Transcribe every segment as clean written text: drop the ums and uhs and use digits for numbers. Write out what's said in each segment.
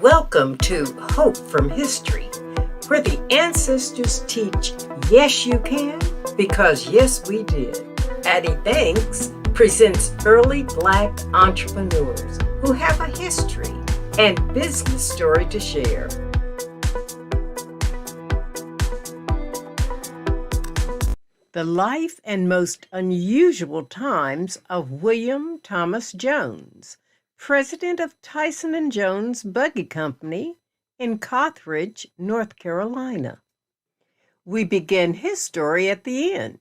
Welcome to Hope from History, where the ancestors teach yes you can, because yes we did. Addie Banks presents early Black entrepreneurs who have a history and business story to share. The life and most unusual times of William Thomas Jones, president of Tyson & Jones Buggy Company in Carthage, North Carolina. We begin his story at the end.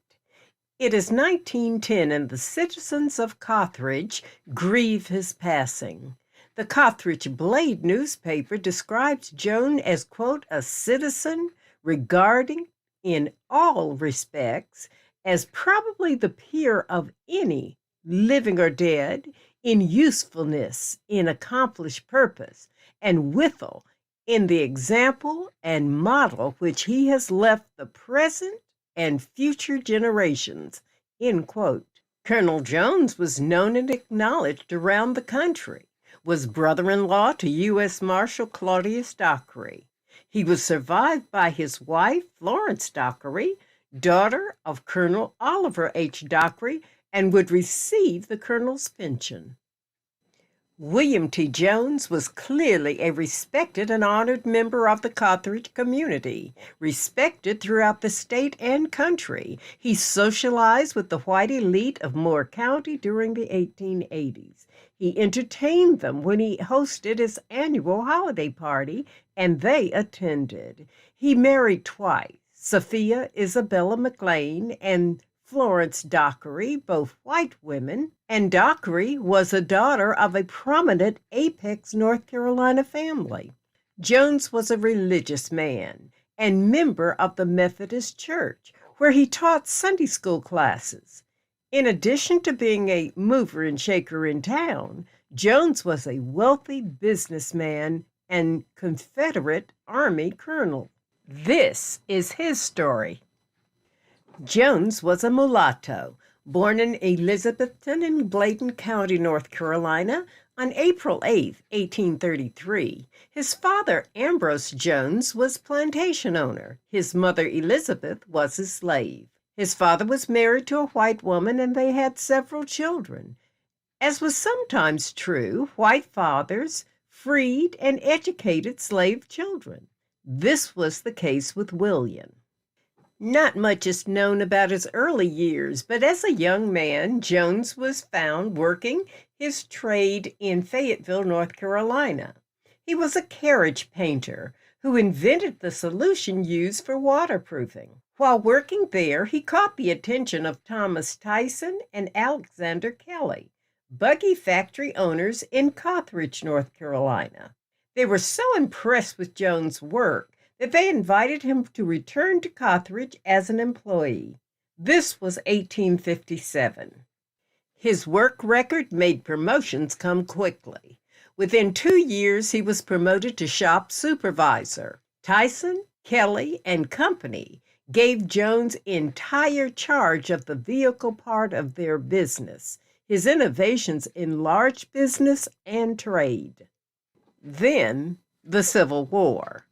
It is 1910 and the citizens of Carthage grieve his passing. The Carthage Blade newspaper describes Jones as, quote, a citizen regarding in all respects as probably the peer of any, living or dead, in usefulness, in accomplished purpose, and withal in the example and model which he has left the present and future generations, end quote. Colonel Jones was known and acknowledged around the country, was brother-in-law to U.S. Marshal Claudius Dockery. He was survived by his wife, Florence Dockery, daughter of Colonel Oliver H. Dockery, and would receive the colonel's pension. William T. Jones was clearly a respected and honored member of the Carthage community, respected throughout the state and country. He socialized with the white elite of Moore County during the 1880s. He entertained them when he hosted his annual holiday party, and they attended. He married twice, Sophia Isabella McLean and Florence Dockery, both white women, and Dockery was a daughter of a prominent Apex, North Carolina family. Jones was a religious man and member of the Methodist Church, where he taught Sunday school classes. In addition to being a mover and shaker in town, Jones was a wealthy businessman and Confederate Army colonel. This is his story. Jones was a mulatto, born in Elizabethton in Bladen County, North Carolina, on April 8, 1833. His father, Ambrose Jones, was plantation owner. His mother, Elizabeth, was a slave. His father was married to a white woman, and they had several children. As was sometimes true, white fathers freed and educated slave children. This was the case with William. Not much is known about his early years, but as a young man, Jones was found working his trade in Fayetteville, North Carolina. He was a carriage painter who invented the solution used for waterproofing. While working there, he caught the attention of Thomas Tyson and Alexander Kelly, buggy factory owners in Carthage, North Carolina. They were so impressed with Jones' work that they invited him to return to Carthage as an employee. This was 1857. His work record made promotions come quickly. Within 2 years, he was promoted to shop supervisor. Tyson, Kelly, and Company gave Jones entire charge of the vehicle part of their business, his innovations enlarged business and trade. Then, the Civil War.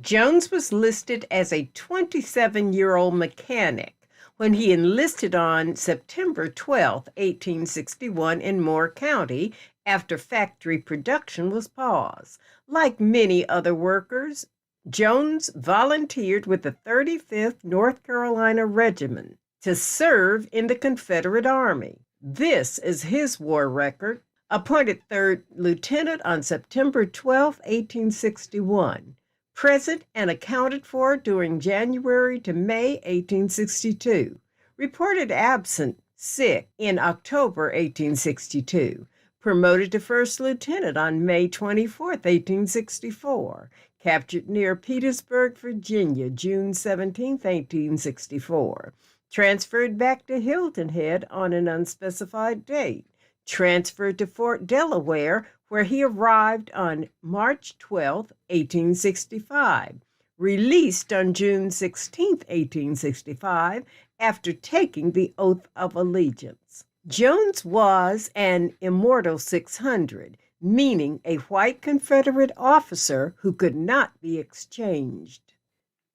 Jones was listed as a 27-year-old mechanic when he enlisted on September 12, 1861 in Moore County after factory production was paused. Like many other workers, Jones volunteered with the 35th North Carolina Regiment to serve in the Confederate Army. This is his war record. Appointed 3rd Lieutenant on September 12, 1861. Present and accounted for during January to May 1862. Reported absent, sick, in October 1862. Promoted to 1st Lieutenant on May 24, 1864. Captured near Petersburg, Virginia, June 17, 1864. Transferred back to Hilton Head on an unspecified date. Transferred to Fort Delaware, where he arrived on March 12, 1865, released on June 16, 1865, after taking the oath of allegiance. Jones was an immortal 600, meaning a white Confederate officer who could not be exchanged.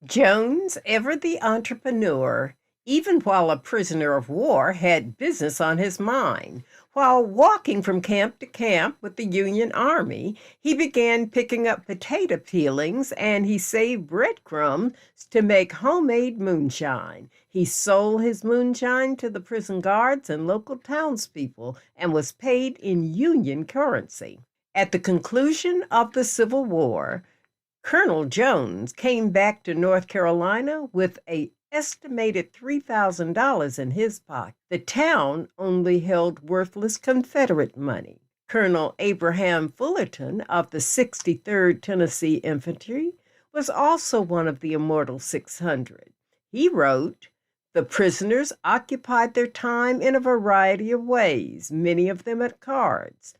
Jones, ever the entrepreneur, even while a prisoner of war, had business on his mind. While walking from camp to camp with the Union Army, he began picking up potato peelings and he saved breadcrumbs to make homemade moonshine. He sold his moonshine to the prison guards and local townspeople and was paid in Union currency. At the conclusion of the Civil War, Colonel Jones came back to North Carolina with an estimated $3,000 in his pocket. The town only held worthless Confederate money. Colonel Abraham Fullerton of the 63rd Tennessee Infantry was also one of the immortal 600. He wrote, "The prisoners occupied their time in a variety of ways, many of them at cards.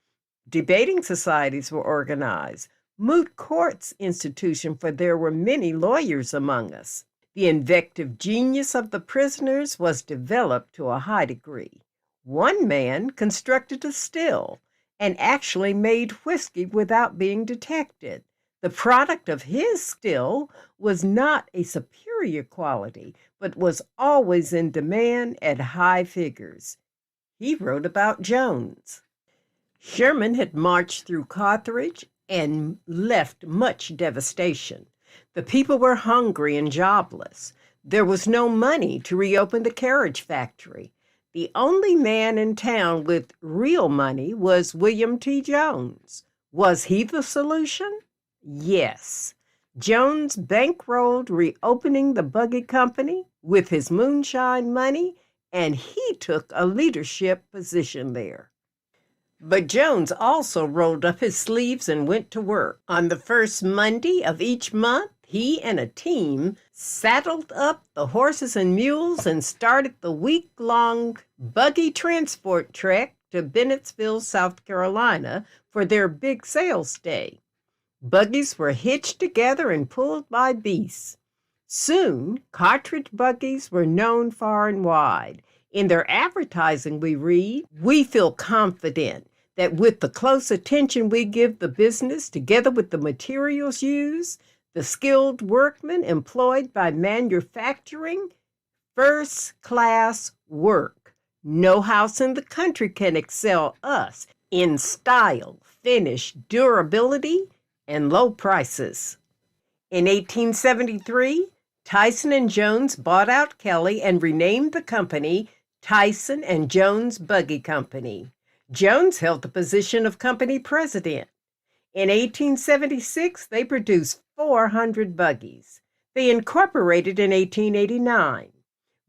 Debating societies were organized, moot courts institution, for there were many lawyers among us. The invective genius of the prisoners was developed to a high degree. One man constructed a still and actually made whiskey without being detected. The product of his still was not a superior quality, but was always in demand at high figures." He wrote about Jones. Sherman had marched through Carthage and left much devastation. The people were hungry and jobless. There was no money to reopen the carriage factory. The only man in town with real money was William T. Jones. Was he the solution? Yes. Jones bankrolled reopening the buggy company with his moonshine money, and he took a leadership position there. But Jones also rolled up his sleeves and went to work. On the first Monday of each month, he and a team saddled up the horses and mules and started the week-long buggy transport trek to Bennettsville, South Carolina, for their big sales day. Buggies were hitched together and pulled by beasts. Soon, Carthage buggies were known far and wide. In their advertising, we read, "We feel confident that with the close attention we give the business, together with the materials used, the skilled workmen employed by manufacturing, first-class work. No house in the country can excel us in style, finish, durability, and low prices." In 1873, Tyson and Jones bought out Kelly and renamed the company Tyson and Jones Buggy Company. Jones held the position of company president. In 1876, they produced 400 buggies. They incorporated in 1889.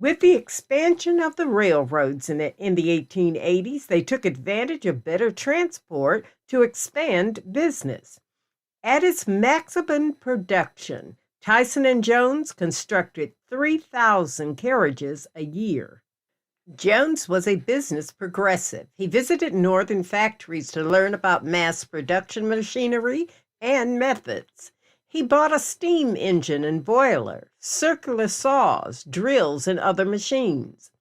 With the expansion of the railroads in the 1880s, they took advantage of better transport to expand business. At its maximum production, Tyson and Jones constructed 3,000 carriages a year. Jones was a business progressive. He visited northern factories to learn about mass production machinery and methods. He bought a steam engine and boiler, circular saws, drills, and other machines.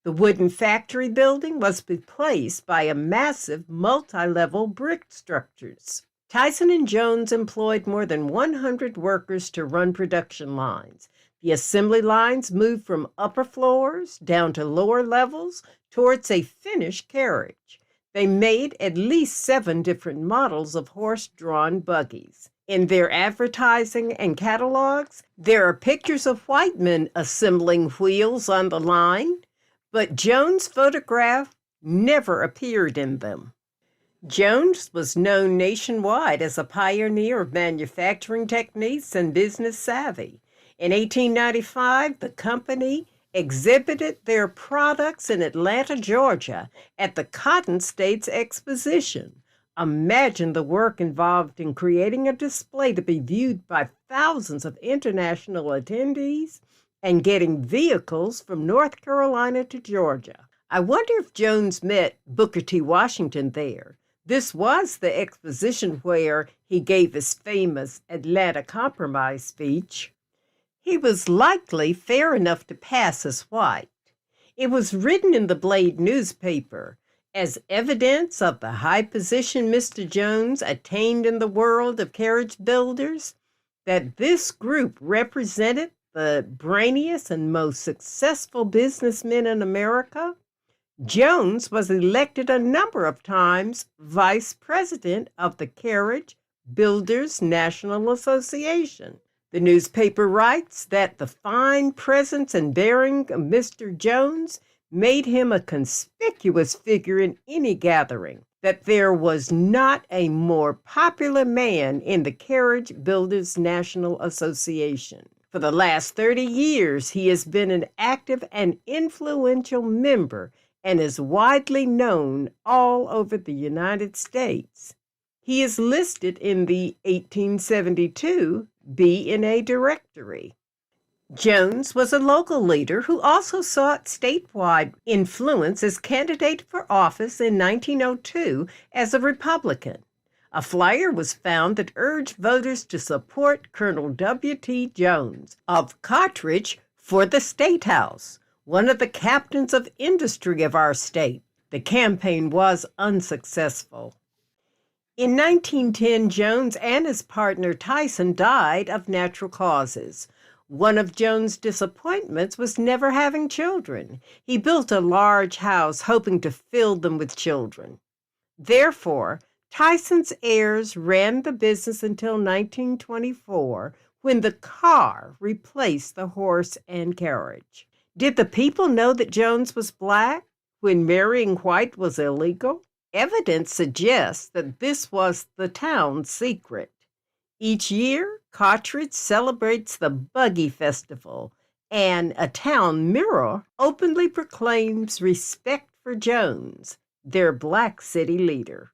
The wooden factory building was replaced by a massive multi-level brick structures. Tyson and Jones employed more than 100 workers to run production lines. The assembly lines moved from upper floors down to lower levels towards a finished carriage. They made at least 7 different models of horse-drawn buggies. In their advertising and catalogs, there are pictures of white men assembling wheels on the line, but Jones' photograph never appeared in them. Jones was known nationwide as a pioneer of manufacturing techniques and business savvy. In 1895, the company exhibited their products in Atlanta, Georgia, at the Cotton States Exposition. Imagine the work involved in creating a display to be viewed by thousands of international attendees and getting vehicles from North Carolina to Georgia. I wonder if Jones met Booker T. Washington there. This was the exposition where he gave his famous Atlanta Compromise speech. He was likely fair enough to pass as white. It was written in the Blade newspaper, As evidence of the high position Mr. Jones attained in the world of carriage builders, that this group represented the brainiest and most successful businessmen in America, Jones was elected a number of times vice president of the Carriage Builders National Association. The newspaper writes that the fine presence and bearing of Mr. Jones made him a conspicuous figure in any gathering, that there was not a more popular man in the Carriage Builders National Association. For the last 30 years, he has been an active and influential member and is widely known all over the United States. He is listed in the 1872 B&A directory. Jones was a local leader who also sought statewide influence as candidate for office in 1902 as a Republican. A flyer was found that urged voters to support Colonel W.T. Jones of Carthage for the State House, one of the captains of industry of our state. The campaign was unsuccessful. In 1910, Jones and his partner Tyson died of natural causes. One of Jones' disappointments was never having children. He built a large house hoping to fill them with children. Therefore, Tyson's heirs ran the business until 1924, when the car replaced the horse and carriage. Did the people know that Jones was black when marrying white was illegal? Evidence suggests that this was the town's secret. Each year, Carthage celebrates the Buggy Festival, and a town mirror openly proclaims respect for Jones, their black city leader.